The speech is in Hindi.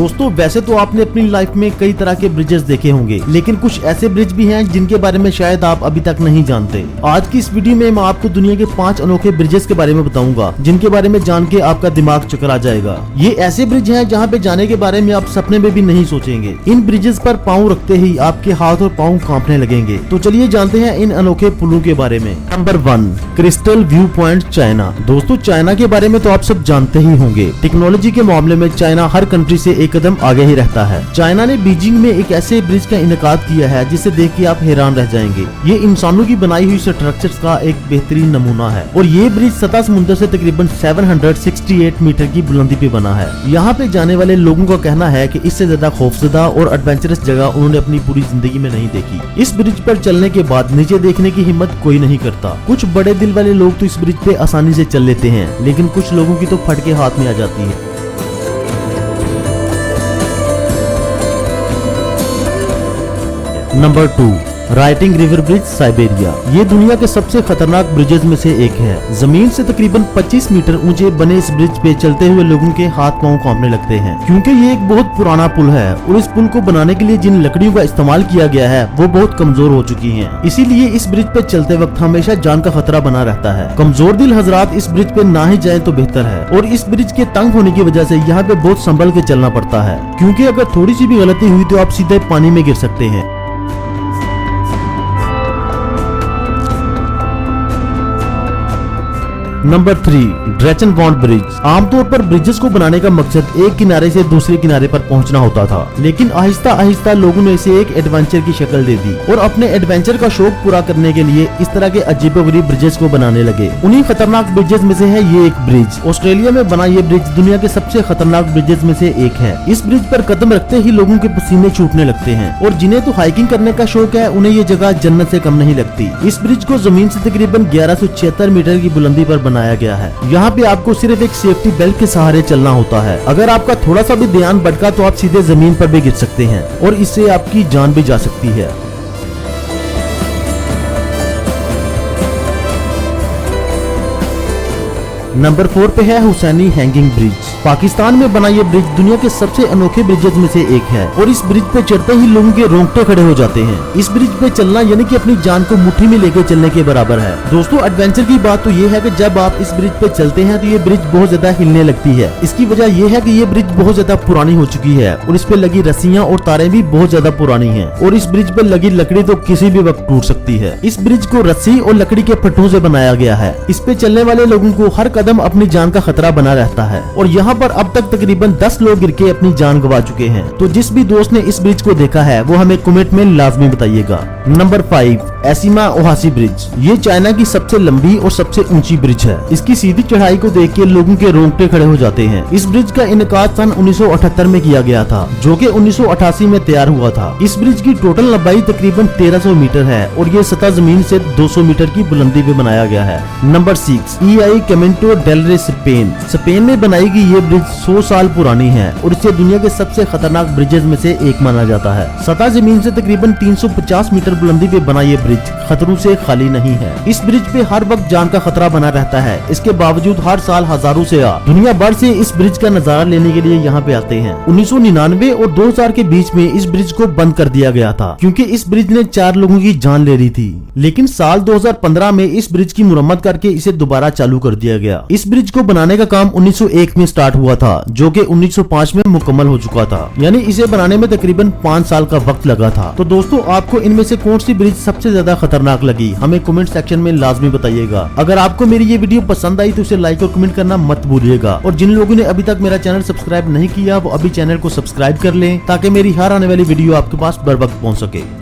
दोस्तों वैसे तो आपने अपनी लाइफ में कई तरह के ब्रिजेस देखे होंगे, लेकिन कुछ ऐसे ब्रिज भी हैं जिनके बारे में शायद आप अभी तक नहीं जानते। आज की इस वीडियो में मैं आपको दुनिया के 5 अनोखे ब्रिजेस के बारे में बताऊंगा, जिनके बारे में जान के आपका दिमाग चक्कर आ जाएगा। ये ऐसे ब्रिज हैं जहाँ पे जाने के बारे में आप सपने में भी नहीं सोचेंगे। इन ब्रिजेस पर पाँव रखते ही आपके हाथ और पाँव कांपने लगेंगे। तो चलिए जानते हैं इन अनोखे पुलों के बारे में। Number 1, crystal view point China. दोस्तों चाइना के बारे में तो आप सब जानते ही होंगे। टेक्नोलॉजी के मामले में चाइना हर कंट्री से एक कदम आगे ही रहता है। चाइना ने बीजिंग में एक ऐसे ब्रिज का इनेकाद किया है जिसे देख के आप हैरान रह जाएंगे। ये इंसानों की बनाई हुई स्ट्रक्चर्स का एक बेहतरीन नमूना है और ये ब्रिज सतह समुद्र से तकरीबन 768 मीटर की बुलंदी पे बना है। यहाँ पे जाने वाले लोगों का कहना है कि इससे ज्यादा खौफजदा और एडवेंचरस जगह उन्होंने अपनी पूरी जिंदगी में नहीं देखी। इस ब्रिज पर चलने के बाद नीचे देखने की हिम्मत कोई नहीं करता। कुछ बड़े दिल वाले लोग तो इस ब्रिज पे आसानी से चल लेते हैं, लेकिन कुछ लोगों की तो फट के हाथ में आ जाती है। Number 2, writing river bridge Siberia. ये दुनिया के सबसे खतरनाक ब्रिजेस में से एक है। जमीन से तकरीबन 25 मीटर ऊंचे बने इस ब्रिज पे चलते हुए लोगों के हाथ पांव कांपने लगते हैं, क्योंकि ये एक बहुत पुराना पुल है और इस पुल को बनाने के लिए जिन लकड़ियों का इस्तेमाल किया गया है वो बहुत कमजोर हो चुकी हैं। इसीलिए इस ब्रिज पे चलते वक्त हमेशा जान का खतरा बना रहता है। कमजोर दिल हजरात इस ब्रिज पे ना ही जाए तो बेहतर है। और इस ब्रिज के तंग होने की वजह से यहाँ पे बहुत संभल के चलना पड़ता है, क्योंकि अगर थोड़ी सी भी गलती हुई तो आप सीधे पानी में गिर सकते हैं। नंबर 3, ड्रेचन बॉन्ड ब्रिज। आमतौर पर ब्रिजेस को बनाने का मकसद एक किनारे से दूसरे किनारे पर पहुंचना होता था, लेकिन आहिस्ता आहिस्ता लोगों ने इसे एक एडवेंचर की शक्ल दे दी और अपने एडवेंचर का शौक पूरा करने के लिए इस तरह के अजीबोगरीब ब्रिजेस को बनाने लगे। उन्हीं खतरनाक ब्रिजेस में से है ये एक ब्रिज। ऑस्ट्रेलिया में बना ये ब्रिज दुनिया के सबसे खतरनाक ब्रिजेस में से एक है। इस ब्रिज पर कदम रखते ही लोगों के पसीने छूटने लगते हैं और जिन्हें तो हाइकिंग करने का शौक है उन्हें ये जगह जन्नत से कम नहीं लगती। इस ब्रिज को जमीन से तकरीबन 1176 मीटर की बुलंदी पर बनाया गया है। यहाँ पे आपको सिर्फ एक सेफ्टी बेल्ट के सहारे चलना होता है। अगर आपका थोड़ा सा भी ध्यान भटका तो आप सीधे जमीन पर भी गिर सकते हैं और इससे आपकी जान भी जा सकती है। नंबर 4 पे है हुसैनी हैंगिंग ब्रिज। पाकिस्तान में बना ये ब्रिज दुनिया के सबसे अनोखे ब्रिजेस में से एक है और इस ब्रिज पे चढ़ते ही लोगों के रोंगटे खड़े हो जाते हैं। इस ब्रिज पे चलना यानी कि अपनी जान को मुट्ठी में लेके चलने के बराबर है। दोस्तों एडवेंचर की बात तो ये है कि जब आप इस ब्रिज पे चलते हैं तो ये ब्रिज बहुत ज्यादा हिलने लगती है। इसकी वजह ये है कि ये ब्रिज बहुत ज्यादा पुरानी हो चुकी है और इस पे लगी रस्सियां और तारें भी बहुत ज्यादा पुरानी है और इस ब्रिज पे लगी लकड़ी तो किसी भी वक्त टूट सकती है। इस ब्रिज को रस्सी और लकड़ी के फट्टों से बनाया गया है। इस पे चलने वाले लोगों को हर कदम अपनी जान का खतरा बना रहता है और यहाँ पर अब तक तकरीबन 10 लोग गिर के अपनी जान गंवा चुके हैं। तो जिस भी दोस्त ने इस ब्रिज को देखा है वो हमें कमेंट में लाजमी बताइएगा। Number 5, Eshima Ohashi bridge. ये चाइना की सबसे लंबी और सबसे ऊंची ब्रिज है। इसकी सीधी चढ़ाई को देख के लोगों के रोंगटे खड़े हो जाते हैं। इस ब्रिज का इनेकाद सन 1978 में किया गया था, जो कि 1988 में तैयार हुआ था। इस ब्रिज की टोटल लंबाई तकरीबन 1300 मीटर है और ये सतह जमीन से 200 मीटर की बुलंदी पे बनाया गया है। नंबर 6, EI कैमेंटो डेल रे स्पेन में बनाई गई ये ब्रिज 100 साल पुरानी है और इसे दुनिया के सबसे खतरनाक ब्रिजेस में से एक माना जाता है। सतह जमीन से तकरीबन 350 मीटर बुलंदी पे बना ये ब्रिज खतरों से खाली नहीं है। इस ब्रिज पे हर वक्त जान का खतरा बना रहता है। इसके बावजूद हर साल हजारों से दुनिया भर से इस ब्रिज का नजारा लेने के लिए यहाँ पे आते हैं। 1999 और 2000 के बीच में इस ब्रिज को बंद कर दिया गया था, क्योंकि इस ब्रिज ने 4 लोगों की जान ले ली थी। लेकिन साल 2015 में इस ब्रिज की मुरम्मत करके इसे दोबारा चालू कर दिया गया। इस ब्रिज को बनाने का काम 1901 में स्टार्ट हुआ था, जो कि 1905 में मुकम्मल हो चुका था। यानी इसे बनाने में तकरीबन 5 साल का वक्त लगा था। तो दोस्तों आपको इनमें से कौन सी ब्रिज सबसे ज्यादा खतरनाक लगी हमें कमेंट सेक्शन में लाजमी बताइएगा। अगर आपको मेरी ये वीडियो पसंद आई तो उसे लाइक और कमेंट करना मत भूलिएगा और जिन लोगों ने अभी तक मेरा चैनल सब्सक्राइब नहीं किया वो अभी चैनल को सब्सक्राइब कर लें, ताकि मेरी हर आने वाली वीडियो आपके पास बर वक्त पहुँच सके।